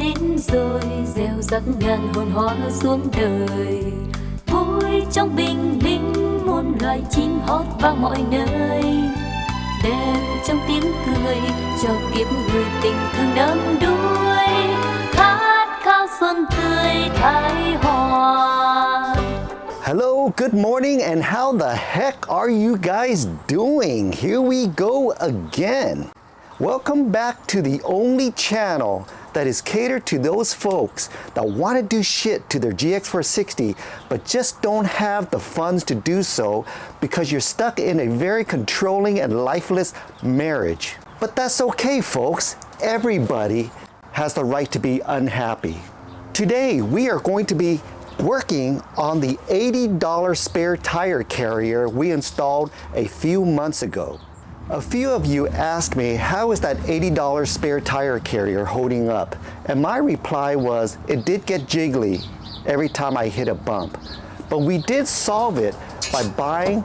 đến rồi, gieo rắc ngàn hồn hoa xuống đời. Vui trong bình minh, muôn loài chim hót vang mọi nơi. Đẹp trong tiếng cười, cho kiếp người tình thương đắm đuối. Khát khao xuân tươi thái hòa. Hello, good morning, and how the heck are you guys doing? Here we go again. Welcome back to the only channel that is catered to those folks that want to do shit to their GX460 but just don't have the funds to do so because you're stuck in a very controlling and lifeless marriage. But that's okay, folks. Everybody has the right to be unhappy. Today, we are going to be working on the $80 spare tire carrier we installed a few months ago. A few of you asked me, how is that $80 spare tire carrier holding up? And my reply was, it did get jiggly every time I hit a bump. But we did solve it by buying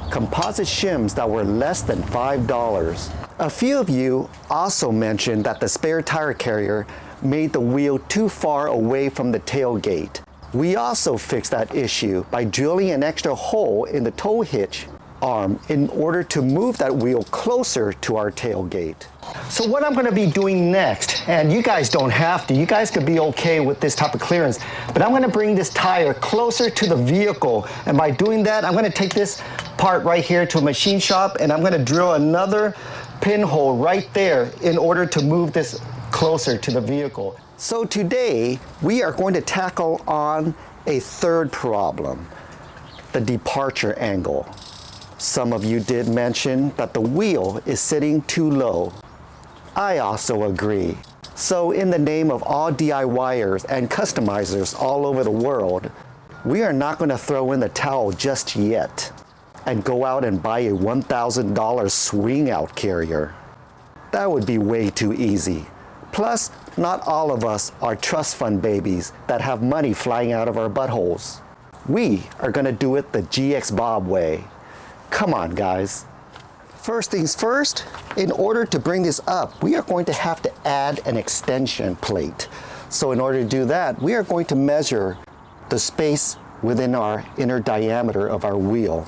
composite shims that were less than $5. A few of you also mentioned that the spare tire carrier made the wheel too far away from the tailgate. We also fixed that issue by drilling an extra hole in the tow hitch arm in order to move that wheel closer to our tailgate. So what I'm going to be doing next, and you guys don't have to, you guys could be okay with this type of clearance, but I'm going to bring this tire closer to the vehicle, and by doing that I'm going to take this part right here to a machine shop and I'm going to drill another pinhole right there in order to move this closer to the vehicle. So today we are going to tackle on a third problem, the departure angle. Some of you did mention that the wheel is sitting too low. I also agree. So in the name of all DIYers and customizers all over the world, we are not going to throw in the towel just yet and go out and buy a $1,000 swing out carrier. That would be way too easy. Plus, not all of us are trust fund babies that have money flying out of our buttholes. We are going to do it the GX Bob way. Come on, guys. First things first, in order to bring this up, we are going to have to add an extension plate. So in order to do that, we are going to measure the space within our inner diameter of our wheel.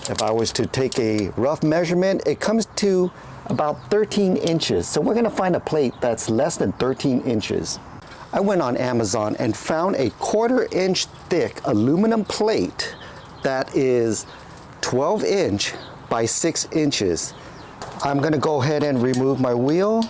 If I was to take a rough measurement, it comes to about 13 inches. So we're going to find a plate that's less than 13 inches. I went on Amazon and found a 1/4 inch thick aluminum plate that is 12 inch by 6 inches. I'm going to go ahead and remove my wheel.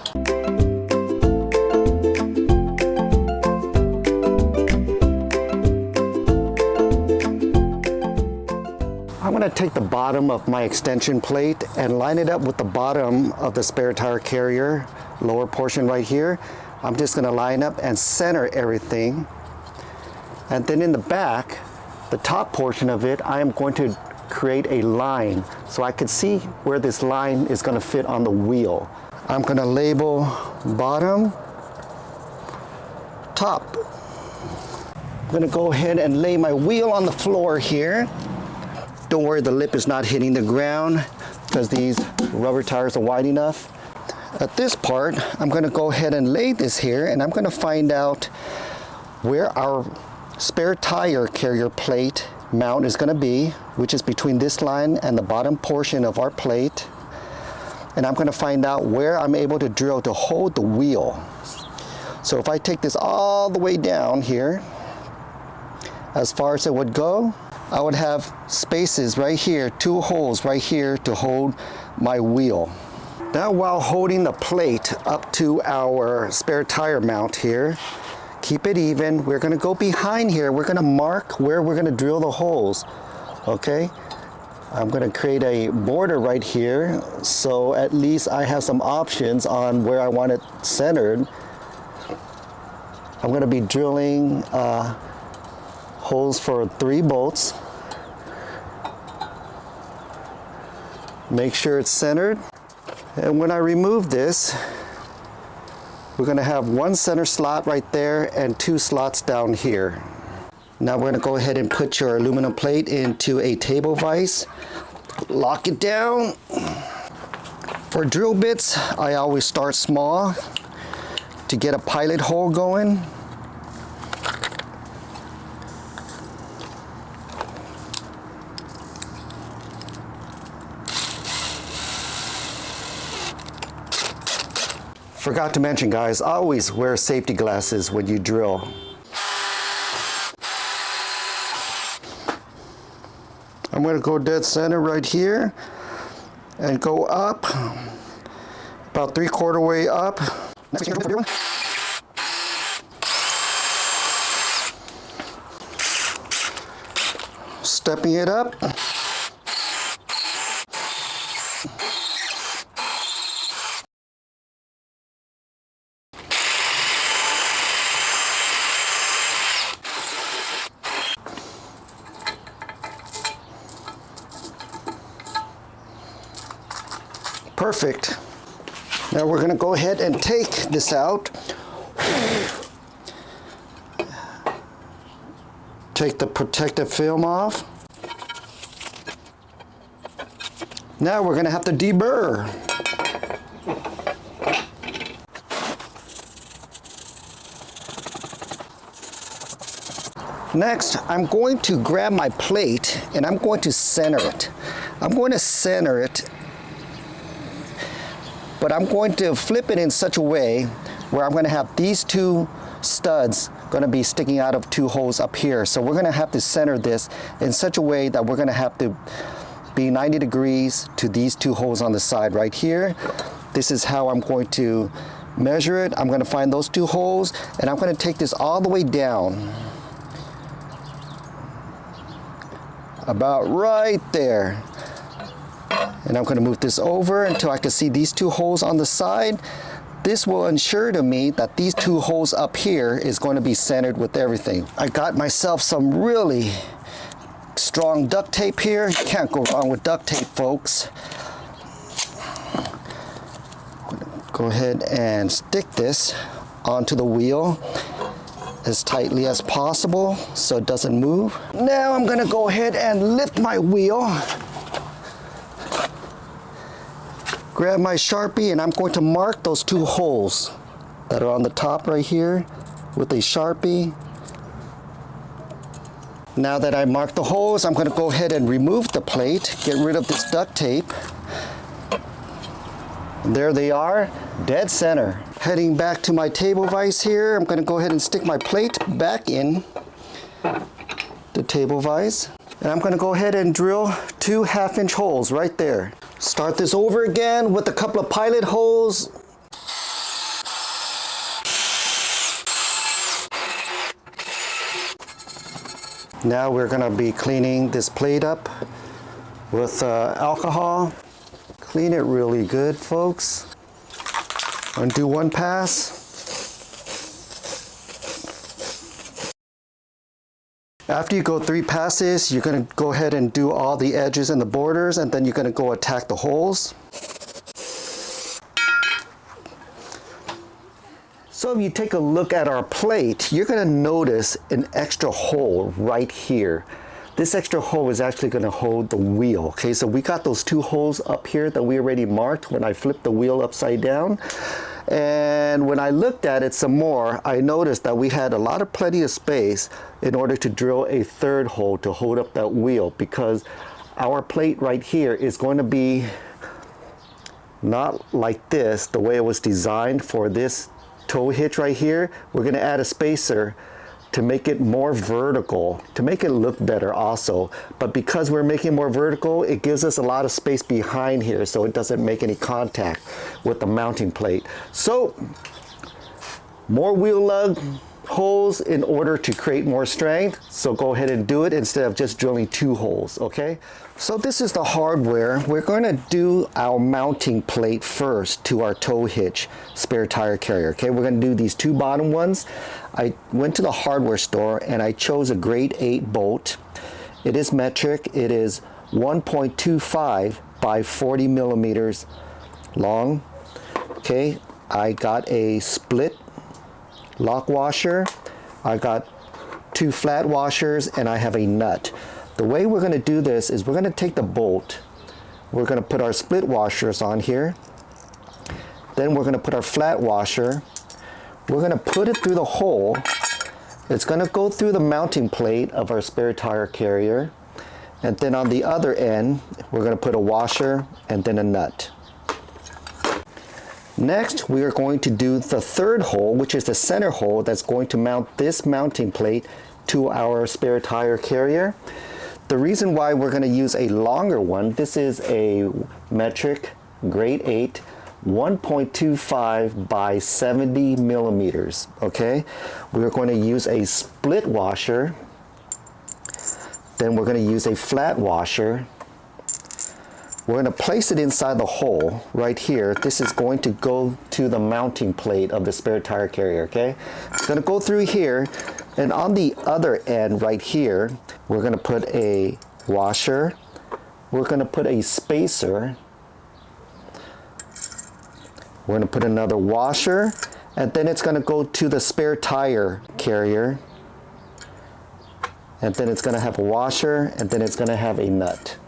I'm going to take the bottom of my extension plate and line it up with the bottom of the spare tire carrier, lower portion right here. I'm just going to line up and center everything. And then in the back, the top portion of it, I am going to create a line so I can see where this line is going to fit on the wheel. I'm going to label bottom, top. I'm going to go ahead and lay my wheel on the floor here. Don't worry, the lip is not hitting the ground because these rubber tires are wide enough. At this part, I'm going to go ahead and lay this here and I'm going to find out where our spare tire carrier plate mount is going to be, which is between this line and the bottom portion of our plate. And I'm going to find out where I'm able to drill to hold the wheel. So if I take this all the way down here, as far as it would go, I would have spaces right here, 2 holes right here to hold my wheel. Now while holding the plate up to our spare tire mount here, keep it even. We're going to go behind here. We're going to mark where we're going to drill the holes. Okay? I'm going to create a border right here so at least I have some options on where I want it centered. I'm going to be drilling holes for 3 bolts. Make sure it's centered. And when I remove this, we're going to have 1 center slot right there and 2 slots down here. Now we're going to go ahead and put your aluminum plate into a table vise. Lock it down. For drill bits, I always start small. to get a pilot hole going. Forgot to mention, guys, always wear safety glasses when you drill. I'm going to go dead center right here and go up about 3/4 way up. Stepping it up. Perfect. Now we're going to go ahead and take this out. Take the protective film off. Now we're going to have to deburr. Next, I'm going to grab my plate and I'm going to center it. I'm going to center it, but I'm going to flip it in such a way where I'm going to have these two studs going to be sticking out of two holes up here. So we're going to have to center this in such a way that we're going to have to be 90 degrees to these two holes on the side right here. This is how I'm going to measure it. I'm going to find those two holes and I'm going to take this all the way down. About right there. And I'm going to move this over until I can see these two holes on the side. This will ensure to me that these two holes up here is going to be centered with everything. I got myself some really strong duct tape here. You can't go wrong with duct tape, folks. I'm going to go ahead and stick this onto the wheel as tightly as possible so it doesn't move. Now I'm going to go ahead and lift my wheel. Grab my Sharpie and I'm going to mark those two holes that are on the top right here with a Sharpie. Now that I marked the holes, I'm going to go ahead and remove the plate, get rid of this duct tape. And there they are, dead center. Heading back to my table vise here, I'm going to go ahead and stick my plate back in the table vise. And I'm going to go ahead and drill 2 1/2-inch holes right there. Start this over again with a couple of pilot holes. Now we're going to be cleaning this plate up with alcohol. Clean it really good, folks. I'm going to do one pass. After you go 3 passes, you're going to go ahead and do all the edges and the borders, and then you're going to go attack the holes. So if you take a look at our plate, you're going to notice an extra hole right here. This extra hole is actually going to hold the wheel. Okay, so we got those 2 holes up here that we already marked when I flipped the wheel upside down. And when I looked at it some more, I noticed that we had plenty of space in order to drill a 3rd hole to hold up that wheel, because our plate right here is going to be not like this, the way it was designed for this tow hitch right here. We're going to add a spacer to make it more vertical, to make it look better also. But because we're making it more vertical, it gives us a lot of space behind here so it doesn't make any contact with the mounting plate. So more wheel lug holes in order to create more strength. So go ahead and do it instead of just drilling 2 holes, okay? So this is the hardware. We're going to do our mounting plate first to our tow hitch spare tire carrier, okay? We're going to do these 2 bottom ones. I went to the hardware store and I chose a grade 8 bolt. It is metric. It is 1.25 by 40 millimeters long. Okay, I got a split lock washer. I got 2 flat washers and I have a nut. The way we're going to do this is we're going to take the bolt. We're going to put our split washers on here. Then we're going to put our flat washer. we're going to put it through the hole. It's going to go through the mounting plate of our spare tire carrier. And then on the other end, we're going to put a washer and then a nut. Next, we are going to do the third hole, which is the center hole that's going to mount this mounting plate to our spare tire carrier. The reason why we're going to use a longer one, this is a metric grade 8 1.25 by 70 millimeters, okay? We're going to use a split washer, then we're going to use a flat washer. We're going to place it inside the hole right here. This is going to go to the mounting plate of the spare tire carrier, okay? It's going to go through here, and on the other end right here, we're going to put a washer. We're going to put a spacer. We're going to put another washer, and then it's going to go to the spare tire carrier. And then it's going to have a washer, and then it's going to have a nut.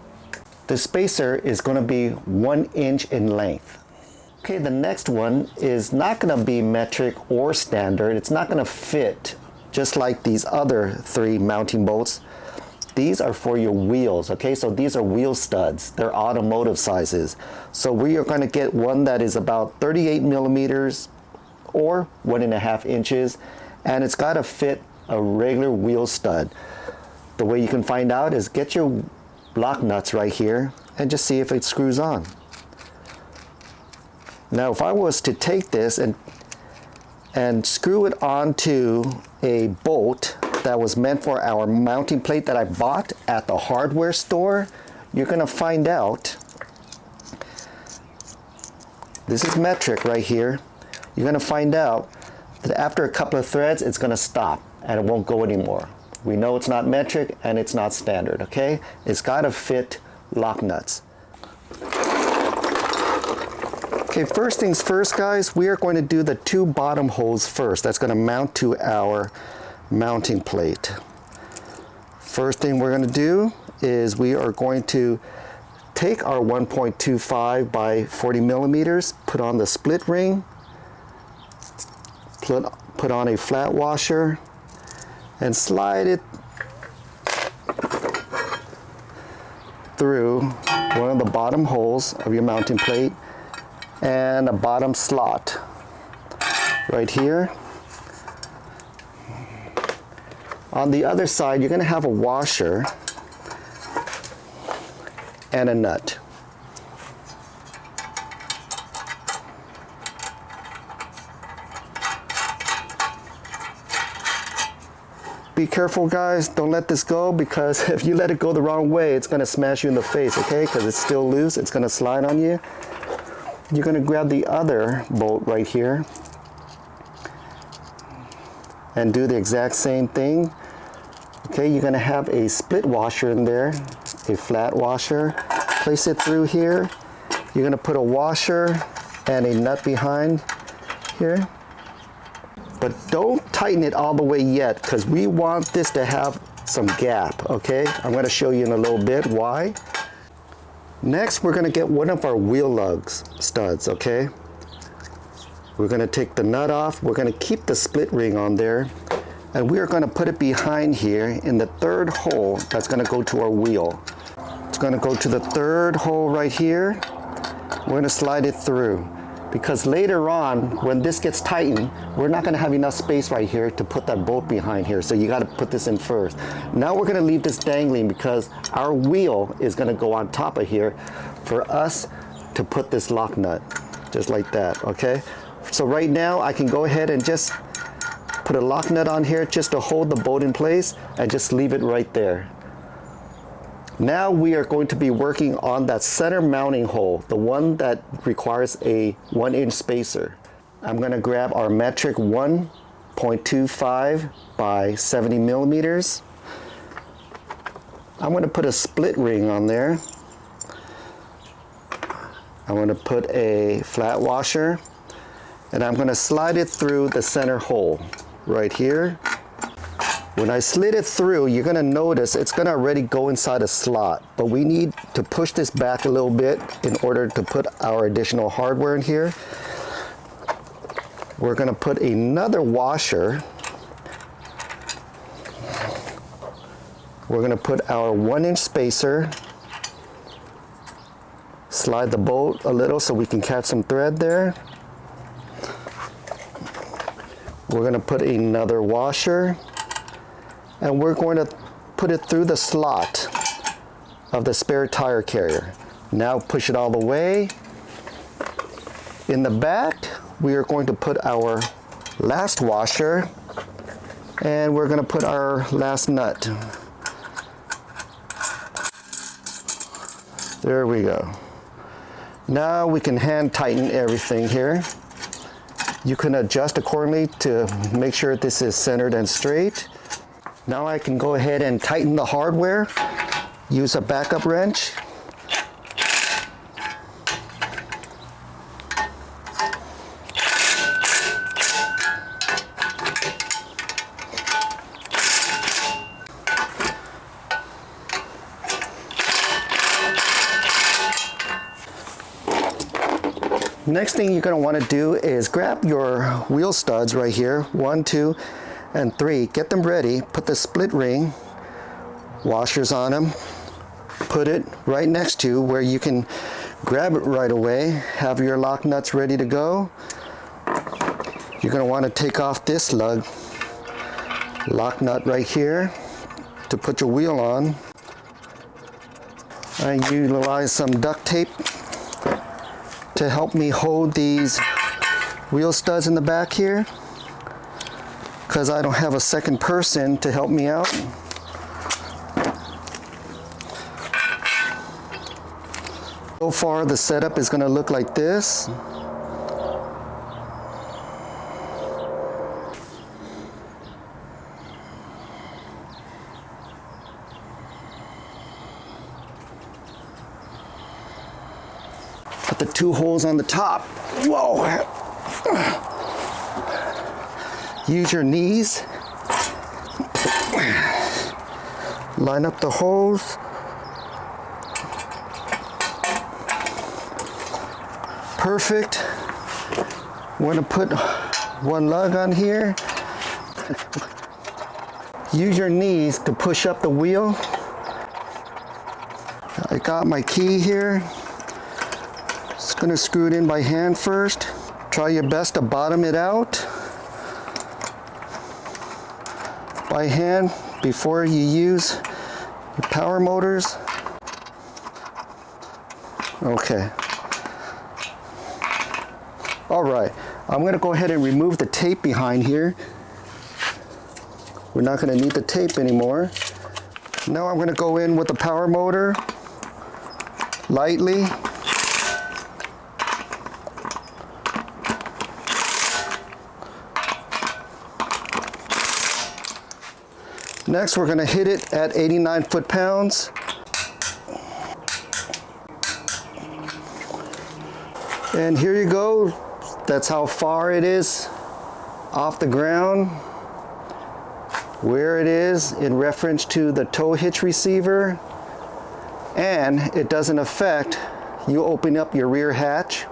The spacer is going to be 1 inch in length. Okay, the next one is not going to be metric or standard. It's not going to fit just like these other 3 mounting bolts. These are for your wheels, okay? So these are wheel studs. They're automotive sizes. So we are going to get one that is about 38 millimeters or 1.5 inches, and it's got to fit a regular wheel stud. The way you can find out is get your lock nuts right here and just see if it screws on. Now, if I was to take this and screw it onto a bolt that was meant for our mounting plate that I bought at the hardware store, you're going to find out, this is metric right here, you're going to find out that after a couple of threads it's going to stop and it won't go anymore. We know it's not metric and it's not standard, okay? It's got to fit lock nuts. Okay, first things first, guys, we are going to do the 2 bottom holes first. That's going to mount to our mounting plate. First thing we're going to do is we are going to take our 1.25 by 40 millimeters, put on the split ring, put on a flat washer, and slide it through one of the bottom holes of your mounting plate and a bottom slot right here. On the other side, you're going to have a washer and a nut. Be careful, guys, don't let this go, because if you let it go the wrong way, it's going to smash you in the face, okay? Because it's still loose, it's going to slide on you. You're going to grab the other bolt right here and do the exact same thing. Okay, you're going to have a split washer in there, a flat washer. Place it through here. You're going to put a washer and a nut behind here. But don't tighten it all the way yet, because we want this to have some gap, okay? I'm going to show you in a little bit why. Next, we're going to get one of our wheel lugs studs, okay? We're going to take the nut off. We're going to keep the split ring on there, and we are going to put it behind here in the 3rd hole that's going to go to our wheel. It's going to go to the 3rd hole right here. We're going to slide it through, because later on, when this gets tightened, we're not going to have enough space right here to put that bolt behind here, so you got to put this in first. Now we're going to leave this dangling because our wheel is going to go on top of here for us to put this lock nut, just like that, okay? So right now, I can go ahead and just put a lock nut on here just to hold the bolt in place and just leave it right there. Now we are going to be working on that center mounting hole, the one that requires a 1 inch spacer. I'm going to grab our metric 1.25 by 70 millimeters. I'm going to put a split ring on there. I'm going to put a flat washer, and I'm going to slide it through the center hole right here. When I slid it through, you're going to notice it's going to already go inside a slot, but we need to push this back a little bit in order to put our additional hardware in here. we're going to put another washer. We're going to put our 1-inch spacer, slide the bolt a little so we can catch some thread there. We're going to put another washer, and we're going to put it through the slot of the spare tire carrier. Now push it all the way. In the back, we are going to put our last washer, and we're going to put our last nut. There we go. Now we can hand tighten everything here. You can adjust accordingly to make sure this is centered and straight. Now I can go ahead and tighten the hardware. Use a backup wrench. Next thing you're going to want to do is grab your wheel studs right here, 1, 2, and 3. Get them ready. Put the split ring washers on them. Put it right next to where you can grab it right away. Have your lock nuts ready to go. You're going to want to take off this lug lock nut right here to put your wheel on. I utilize some duct tape to help me hold these wheel studs in the back here, because I don't have a second person to help me out. So far the setup is going to look like this. The 2 holes on the top. Whoa! Use your knees. Line up the holes. Perfect. We're going to put 1 lug on here. Use your knees to push up the wheel. I got my key here. Just going to screw it in by hand first. Try your best to bottom it out by hand before you use your power motors. Okay. All right. I'm going to go ahead and remove the tape behind here. We're not going to need the tape anymore. Now I'm going to go in with the power motor lightly. Next, we're going to hit it at 89 foot-pounds. And here you go. That's how far it is off the ground, where it is in reference to the tow hitch receiver, and it doesn't affect you open up your rear hatch.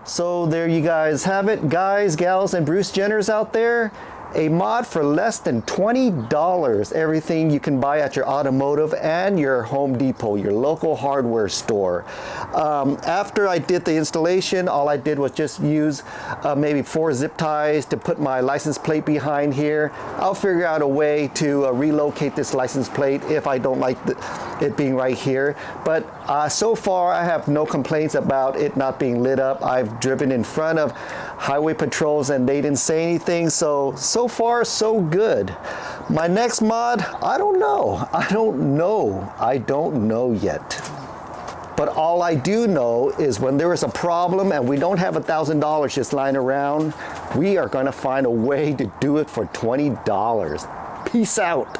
So there you guys have it, guys, gals, and Bruce Jenners out there. A mod for less than $20. Everything you can buy at your Automotive and your Home Depot, your local hardware store. After I did the installation, all I did was just use maybe 4 zip ties to put my license plate behind here. I'll figure out a way to relocate this license plate if I don't like it being right here. But so far I have no complaints about it not being lit up. I've driven in front of highway patrols and they didn't say anything, so far so good. My next mod, I don't know yet. But all I do know is when there is a problem and we don't have $1,000 just lying around, we are going to find a way to do it for $20. Peace out.